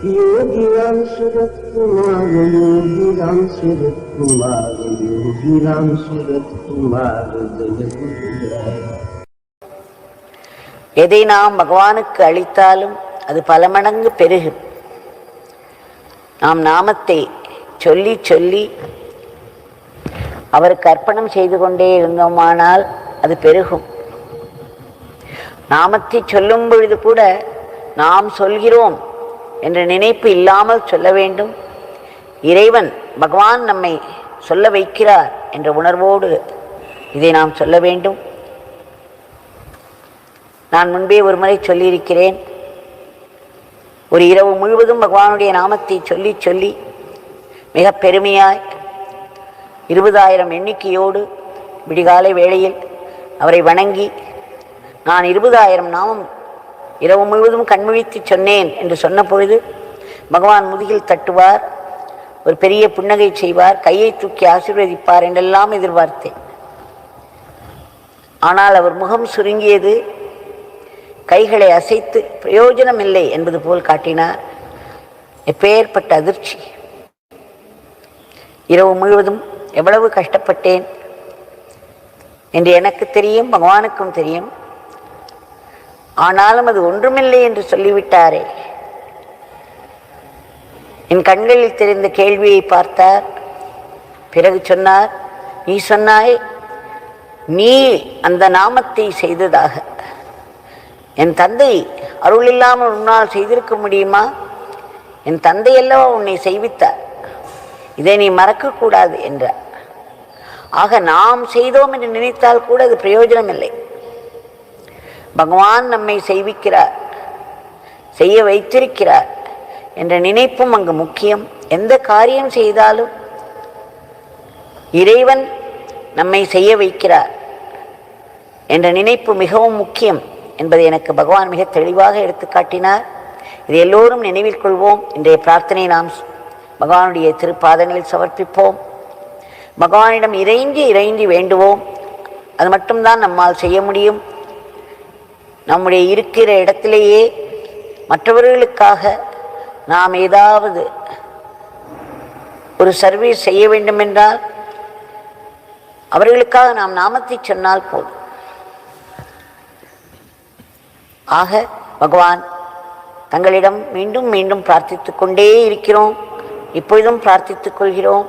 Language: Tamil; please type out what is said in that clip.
योगी राम सूरत कुमार, योगी राम सूरत कुमार, योगी राम सूरत कुमार जय गुरुराय. எதை நாம் பகவானுக்கு அளித்தாலும் அது பல மடங்கு பெருகும். நாம் நாமத்தை சொல்லி சொல்லி அவருக்கு அர்ப்பணம் செய்து கொண்டே இருந்தோமானால் அது பெருகும். நாமத்தை சொல்லும் பொழுது கூட நாம் சொல்கிறோம் என்ற நினைப்பு இல்லாமல் சொல்ல வேண்டும். இறைவன் பகவான் நம்மை சொல்ல வைக்கிறார் என்ற உணர்வோடு இதை நாம் சொல்ல வேண்டும். நான் முன்பே ஒரு முறை சொல்லியிருக்கிறேன், ஒரு இரவு முழுவதும் பகவானுடைய நாமத்தை சொல்லி சொல்லி மிக பெருமையாய் 20,000 எண்ணிக்கையோடு விடிகாலை வேளையில் அவரை வணங்கி நான் 20,000 நாமம் இரவு முழுவதும் கண்முழித்து சொன்னேன் என்று சொன்ன பொழுது பகவான் முதுகில் தட்டுவார், ஒரு பெரிய புன்னகை செய்வார், கையை தூக்கி ஆசீர்வதிப்பார் என்றெல்லாம் எதிர்பார்த்தேன். ஆனால் அவர் முகம் சுருங்கியது, கைகளை அசைத்து பிரயோஜனம் இல்லை என்பது போல் காட்டினார். எப்பேற்பட்ட அதிர்ச்சி! இரவு முழுவதும் எவ்வளவு கஷ்டப்பட்டேன் என்று எனக்கு தெரியும், பகவானுக்கும் தெரியும். ஆனாலும் அது ஒன்றுமில்லை என்று சொல்லிவிட்டாரே. என் கண்களில் தெரிந்த கேள்வியை பார்த்தார். பிறகு சொன்னார், நீ சொன்னாய் நீ அந்த நாமத்தை செய்ததாக. என் தந்தை அருள் இல்லாமல் உன்னால் செய்திருக்க முடியுமா? என் தந்தை அல்லவா உன்னை செய்வித்தார், இதை நீ மறக்கக்கூடாது என்றார். ஆக நாம் செய்தோம் என்று நினைத்தால் கூட அது பிரயோஜனம் இல்லை. பகவான் நம்மை செய்விக்கிறார், செய்ய வைத்திருக்கிறார் என்ற நினைப்பும் அங்கு முக்கியம். எந்த காரியம் செய்தாலும் இறைவன் நம்மை செய்ய வைக்கிறார் என்ற நினைப்பு மிகவும் முக்கியம் என்பதை எனக்கு பகவான் மிக தெளிவாக எடுத்து காட்டினார். இது எல்லோரும் நினைவில் கொள்வோம். இன்றைய பிரார்த்தனை நாம் பகவானுடைய திருப்பாதங்களில் சமர்ப்பிப்போம். பகவானிடம் இறைஞ்சி இறைஞ்சி வேண்டுவோம். அது மட்டும்தான் நம்மால் செய்ய முடியும். நம்முடைய இருக்கிற இடத்திலேயே மற்றவர்களுக்காக நாம் ஏதாவது ஒரு சர்வீஸ் செய்ய வேண்டுமென்றால் அவர்களுக்காக நாம் நாமத்தை சொன்னால் போதும். ஆக பகவான் தங்களிடம் மீண்டும் மீண்டும் பிரார்த்தித்து கொண்டே இருக்கிறோம். இப்பொழுதும் பிரார்த்தித்துக் கொள்கிறோம்.